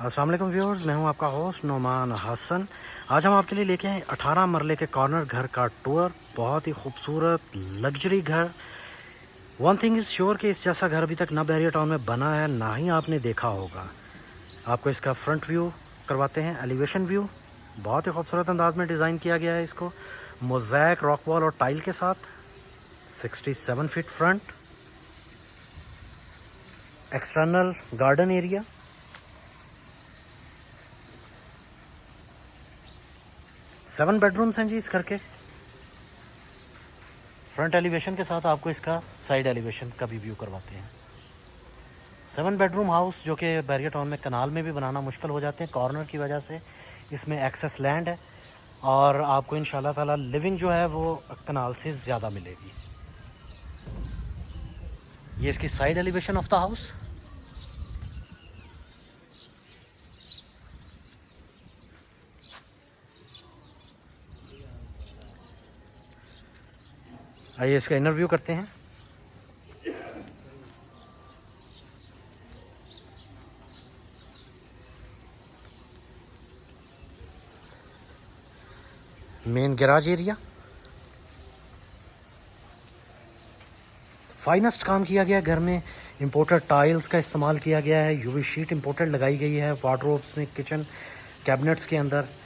अस्सलाम वालेकुम व्यूअर्स, मैं हूं आपका होस्ट नोमान हसन। आज हम आपके लिए लेके आए 18 मरले के कॉर्नर घर का टूर। बहुत ही खूबसूरत लग्जरी घर। वन थिंग इज़ श्योर कि इस जैसा घर अभी तक ना बैरियर टाउन में बना है, ना ही आपने देखा होगा। आपको इसका फ्रंट व्यू करवाते हैं, एलिवेशन व्यू। बहुत ही खूबसूरत अंदाज में डिज़ाइन किया गया है इसको, मोज़ैक, रॉक वॉल और टाइल के साथ। 67 feet front, external garden area, 7 bedrooms हैं जी इस घर के। फ्रंट एलिवेशन के साथ आपको इसका साइड एलिवेशन का भी व्यू करवाते हैं। 7 बेडरूम हाउस जो कि बैरियर टाउन में कनाल में भी बनाना मुश्किल हो जाते हैं कॉर्नर की वजह से। इसमें एक्सेस लैंड है और आपको इंशाल्लाह ताला लिविंग जो है वो कनाल से ज़्यादा मिलेगी। ये इसकी side elevation of the house. आइए इसका इनर व्यू करते हैं। मेन गैराज एरिया, फाइनेस्ट काम किया गया घर में। इंपोर्टेड टाइल्स का इस्तेमाल किया गया है, यूवी शीट इंपोर्टेड लगाई गई है वार्डरोब्स में, किचन कैबिनेट्स के अंदर।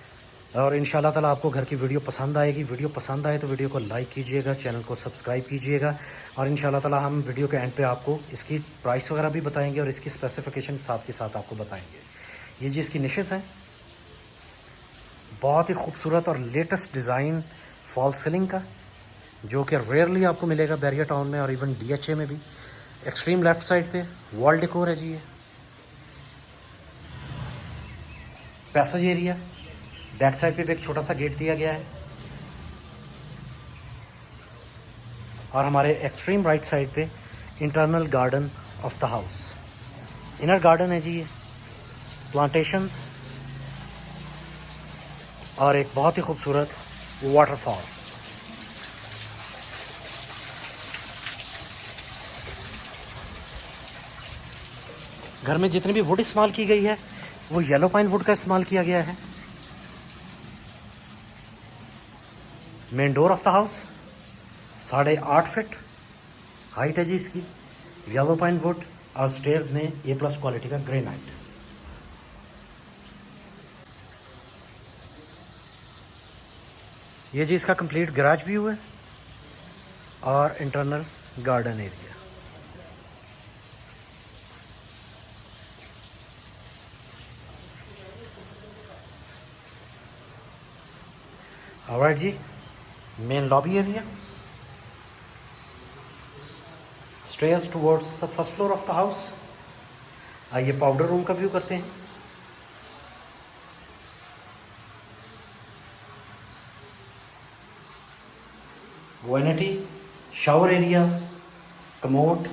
और इंशाल्लाह ताला आपको घर की वीडियो पसंद आएगी। वीडियो पसंद आए तो वीडियो को लाइक कीजिएगा, चैनल को सब्सक्राइब कीजिएगा। और इंशाल्लाह ताला हम वीडियो के एंड पे आपको इसकी प्राइस वगैरह भी बताएंगे और इसकी स्पेसिफिकेशन साथ के साथ आपको बताएंगे। ये जी इसकी निशेज़ हैं, बहुत ही खूबसूरत और लेटेस्ट डिज़ाइन फॉल सीलिंग का, जो कि रेयरली आपको मिलेगा बैरियर टाउन में और इवन DHA में भी। एक्सट्रीम लेफ्ट साइड पे वॉल डेकोर है जी। ये पैसेज एरिया, बैक साइड पे भी एक छोटा सा गेट दिया गया है। और हमारे एक्सट्रीम राइट साइड पे internal garden of the house, inner garden है जी। ये प्लांटेशंस और एक बहुत ही खूबसूरत वाटरफॉल। घर में जितनी भी वुड इस्तेमाल की गई है वो येलो पाइन वुड का इस्तेमाल किया गया है। Main door of the house 8.5 feet height है जी इसकी, येलो पाइन वुड और स्टेयर्स में A+ क्वालिटी का ग्रेनाइट। ये जी इसका कंप्लीट गैराज व्यू है और इंटरनल गार्डन एरिया। ऑलराइट जी, main lobby area, stairs towards the first floor of the house. आइए पाउडर रूम का व्यू करते हैं। Vanity, shower area, commode,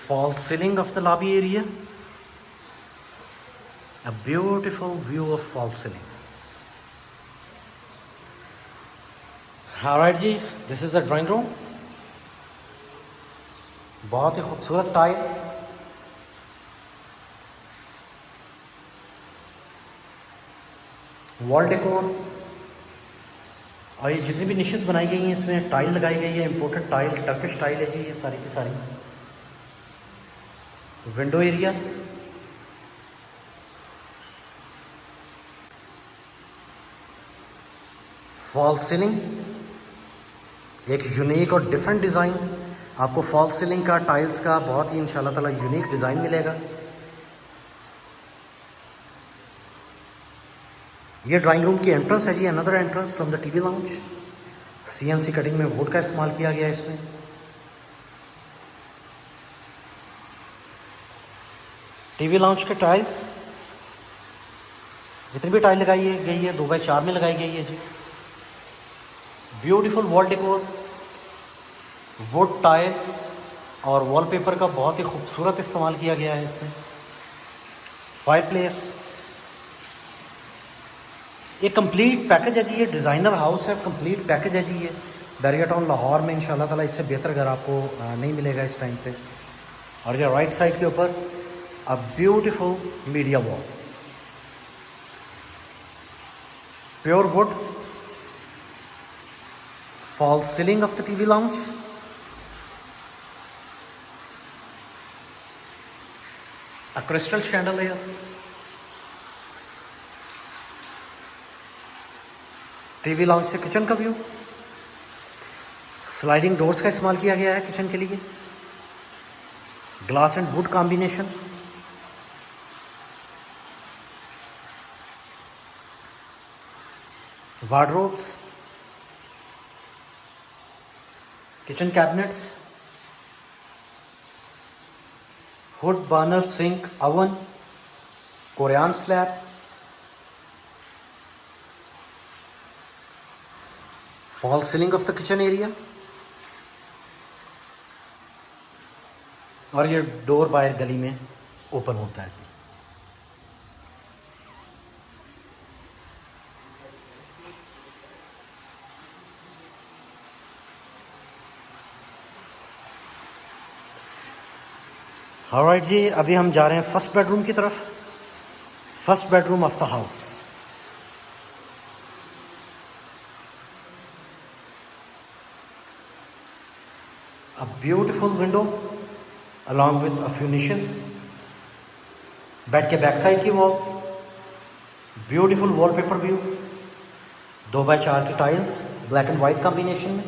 fall ceiling of the lobby area, a beautiful view of fall ceiling. Alright जी, this is the drawing room। बहुत ही खूबसूरत tile, wall decor. और ये जितनी भी निशेस बनाई गई हैं इसमें टाइल लगाई गई है, इंपोर्टेड टाइल, टर्किश टाइल है जी ये सारी की सारी। विंडो एरिया, फॉल सीलिंग, एक यूनिक और डिफरेंट डिज़ाइन। आपको फॉल सीलिंग का, टाइल्स का बहुत ही इंशाल्लाह ताला यूनिक डिज़ाइन मिलेगा। ये ड्राइंग रूम की एंट्रेंस है जी, another entrance from the TV lounge. CNC cutting में वुड का इस्तेमाल किया गया है इसमें। टीवी लाउंज के टाइल्स, जितनी भी टाइल लगाई गई है 2x4 में लगाई गई है जी। Beautiful wall decor, wood tile और वॉलपेपर का बहुत ही खूबसूरत इस्तेमाल किया गया है इसमें। फायरप्लेस, ये कंप्लीट पैकेज है जी। ये डिज़ाइनर हाउस है, कंप्लीट पैकेज है जी। ये बैरिया टाउन लाहौर में इंशाल्लाह ताला इससे बेहतर घर आपको नहीं मिलेगा इस टाइम पे। और ये राइट साइड के ऊपर a beautiful media wall, pure wood, fall ceiling of the TV lounge, a crystal chandelier, TV lounge से किचन का व्यू, स्लाइडिंग डोर्स का इस्तेमाल किया गया है किचन के लिए, glass and wood combination, wardrobes, kitchen cabinets, hood burner sink oven, Corian slab, fall ceiling of the kitchen area, और ये डोर बाहर गली में ओपन होता है। ऑलराइट जी, अभी हम जा रहे हैं फर्स्ट बेडरूम की तरफ। First bedroom of the house. A beautiful window along with a few niches. Bed के बैक साइड की wall, beautiful wallpaper view, 2x4 की tiles black and white combination में,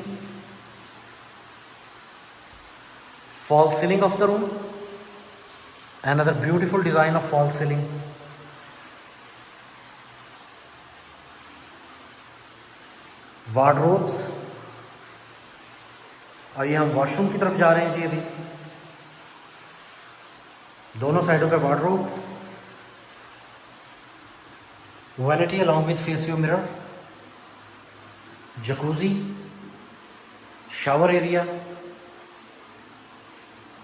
fall ceiling of the room, another beautiful design of false ceiling, wardrobes, और ये हम washroom की तरफ जा रहे हैं जी। अभी दोनों साइडों पे wardrobes, vanity along with face view mirror, jacuzzi, shower area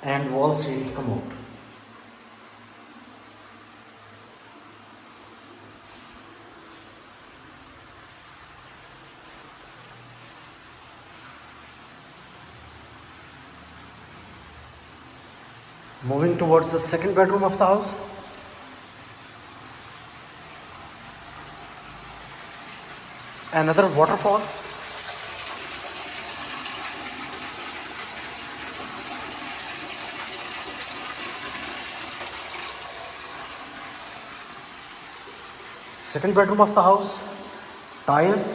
and wall sealed commode. Moving towards the second bedroom of the house. Another waterfall. Second bedroom of the house. Tiles,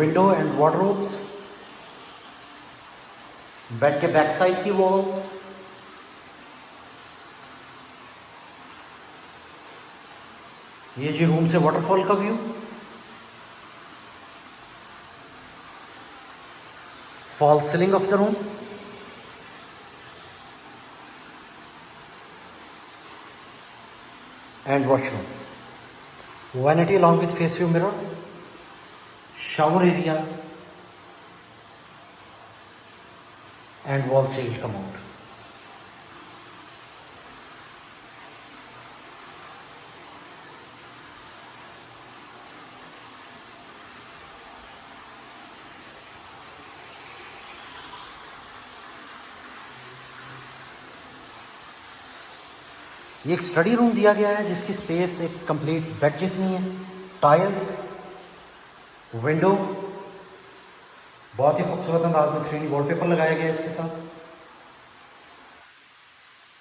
window and wardrobes. Bed के back side की wall, ये जी room से waterfall का view, fall ceiling of the room, and washroom, vanity along with face view mirror, shower area and wall sealed commode. ये एक study room दिया गया है जिसकी स्पेस एक कंप्लीट बेड जितनी है। टाइल्स, विंडो, बहुत ही खूबसूरत अंदाज में 3D वॉलपेपर लगाया गया है इसके साथ।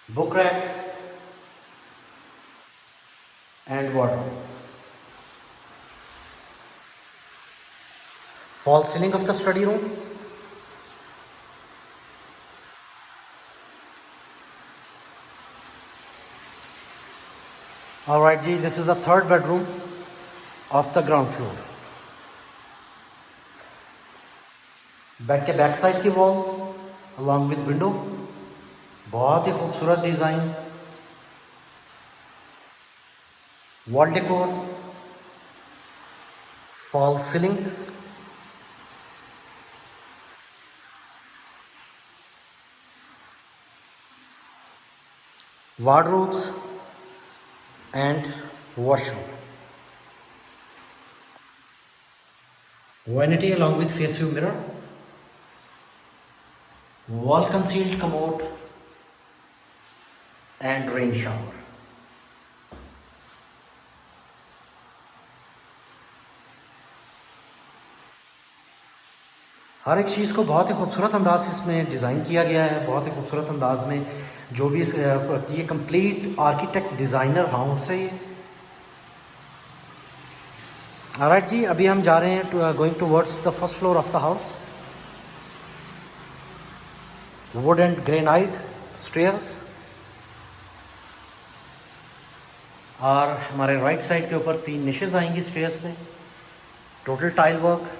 Book rack and wardrobe, fall ceiling of the study room, alright जी, this is the third bedroom of the ground floor. Bed के बैक साइड की वॉल अलॉन्ग विद विंडो, बहुत ही खूबसूरत design, wall decor, fall ceiling, wardrobes and washroom. vanity along with face view mirror, wall concealed commode and rain shower. हर एक चीज़ को बहुत ही खूबसूरत अंदाज से इसमें डिज़ाइन किया गया है, बहुत ही खूबसूरत अंदाज में। जो भी ये कंप्लीट आर्किटेक्ट डिज़ाइनर हाउस है ये। ऑलराइट जी, अभी हम जा रहे हैं going towards the first floor of the house. Would and granite stairs, और हमारे राइट साइड के ऊपर 3 निशेज आएंगी स्टेयर्स में। Total tile work.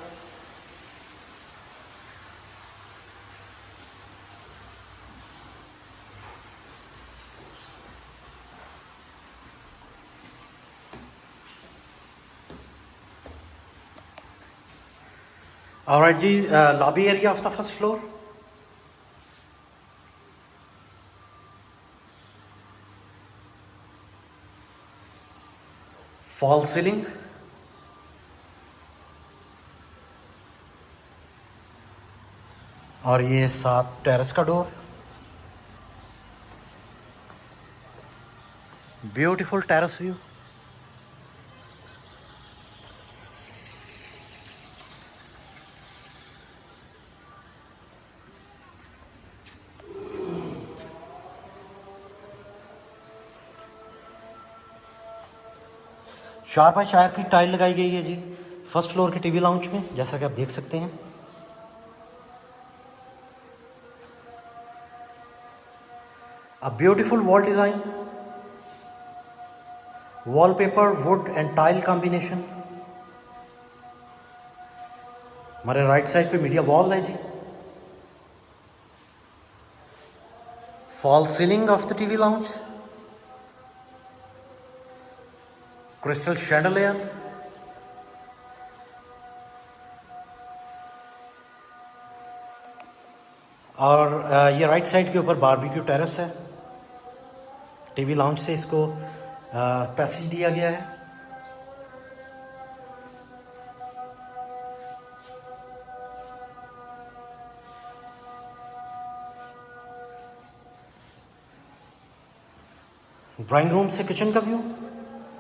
ऑलराइट जी, lobby area of the first floor. Fall ceiling, और ये 7 टेरेस का डोर। Beautiful terrace view. चार बाय चार की टाइल लगाई गई है जी फर्स्ट फ्लोर के टीवी लाउंज में, जैसा कि आप देख सकते हैं। A beautiful wall design, wallpaper wood and tile combination. हमारे राइट साइड पे मीडिया वॉल है जी। Fall ceiling of the TV lounge, crystal chandelier, और ये राइट साइड के ऊपर बारबेक्यू टेरेस है। टीवी लाउंज से इसको पैसेज दिया गया है। ड्राइंग रूम से किचन का व्यू,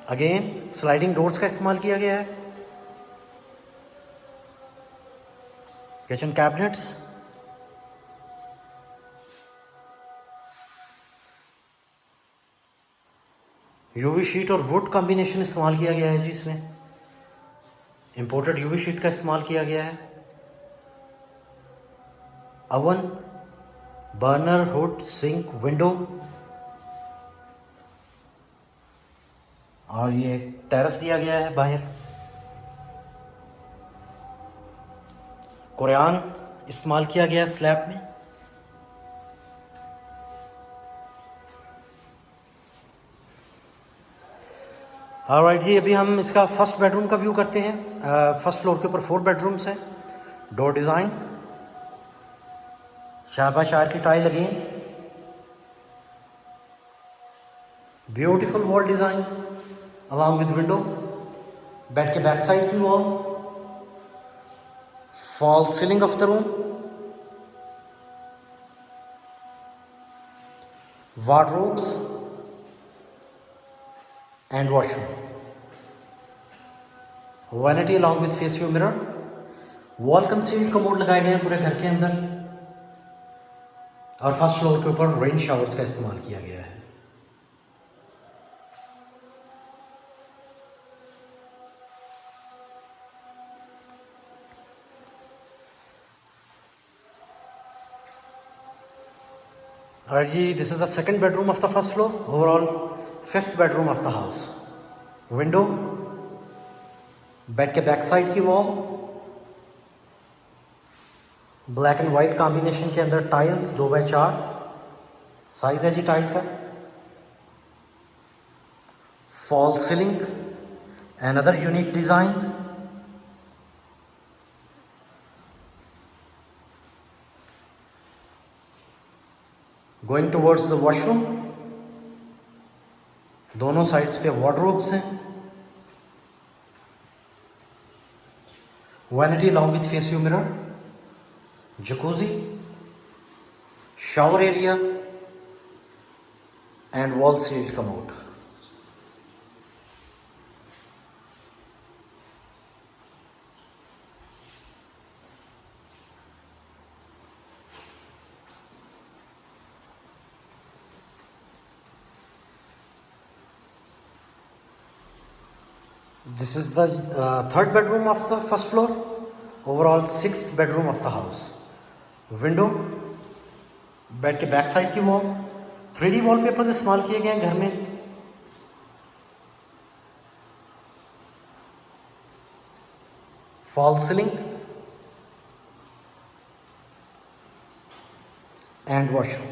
अगेन स्लाइडिंग डोर्स का इस्तेमाल किया गया है। किचन कैबिनेट्स, यूवी शीट और वुड कॉम्बिनेशन इस्तेमाल किया गया है जी। इसमें इंपोर्टेड यूवी शीट का इस्तेमाल किया गया है। Oven, burner, hood, sink, window, और ये टेरेस दिया गया है बाहर। कुरान इस्तेमाल किया गया है स्लैब में। ऑलराइट जी, अभी हम इसका फर्स्ट बेडरूम का व्यू करते हैं। फर्स्ट फ्लोर के ऊपर 4 बेडरूम्स हैं। डोर डिज़ाइन, 4 बाय 4 की tile again. Beautiful wall design along with window. Bed के बैक साइड की wall, fall ceiling of the room, wardrobes and washroom, vanity along with face view mirror. Wall concealed commode लगाए गए हैं पूरे घर के अंदर, और फर्स्ट फ्लोर के ऊपर रेन शावर्स का इस्तेमाल किया गया है। Alright जी, this is the second bedroom of the first floor. Overall, 5th bedroom of the house. Window, bed के बैक साइड की wall, black and white combination के अंदर टाइल्स 2 बाय 4 साइज है जी टाइल का। Fall ceiling, another unique design. Going towards the washroom, दोनों sides पे wardrobes हैं। vanity along with face view mirror, jacuzzi, shower area and wall sealed commode. This is the third bedroom of the first floor. Overall sixth bedroom of the house. Window, bed के back side की wall, 3D wallpaper इस्तेमाल किए गए हैं घर में. Fall ceiling and washroom.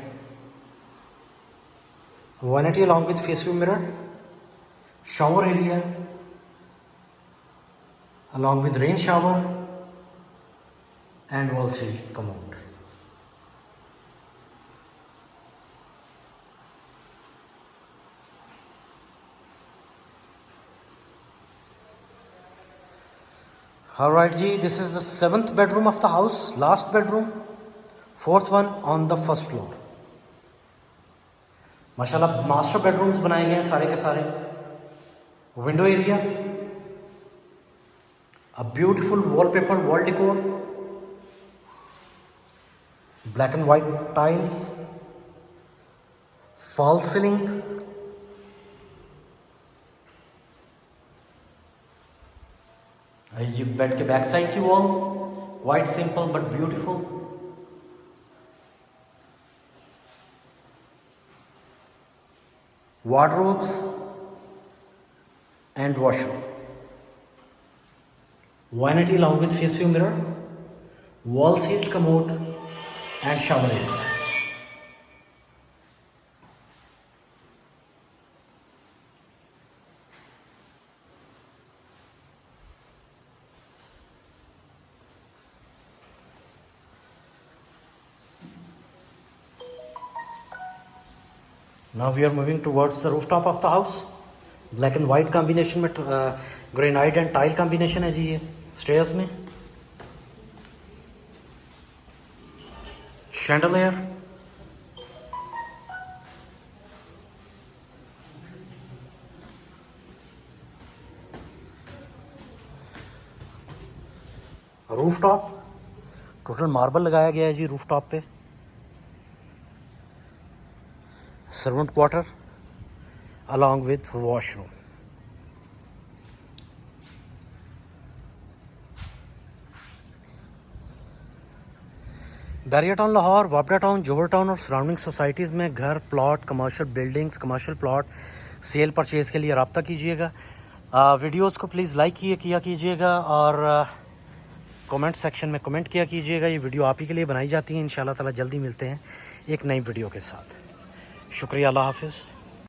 Vanity along with face view mirror, shower area along with rain shower and wall sealed commode. Alright ji, this is the seventh bedroom of the house, last bedroom, fourth one on the first floor. माशाल्लाह master bedrooms बनाए गए हैं सारे के सारे. Window area, a beautiful wallpaper wall decor, black and white tiles, false ceiling, ये bed के back side की wall, white simple but beautiful. Wardrobes and washroom. Vanity along with face view mirror, wall sealed commode and shower area. Now we are moving towards the rooftop of the house. Black and white combination में granite and tile combination है जी ये stairs में. Chandelier, rooftop, total marble लगाया गया है जी rooftop पे. Servant quarter along with washroom. Bahria town Lahore, वापडा टाउन, जोहर टाउन और सराउंडिंग सोसाइटीज़ में घर, plot, commercial buildings, commercial plot sale purchase के लिए रब्ता कीजिएगा. वीडियोस को प्लीज़ लाइक किया कीजिएगा और कमेंट सेक्शन में कमेंट किया कीजिएगा. ये वीडियो आप ही के लिए बनाई जाती है. इंशाल्लाह ताला जल्दी मिलते हैं एक नई वीडियो के साथ. शुक्रिया. अल्लाह हाफिज़.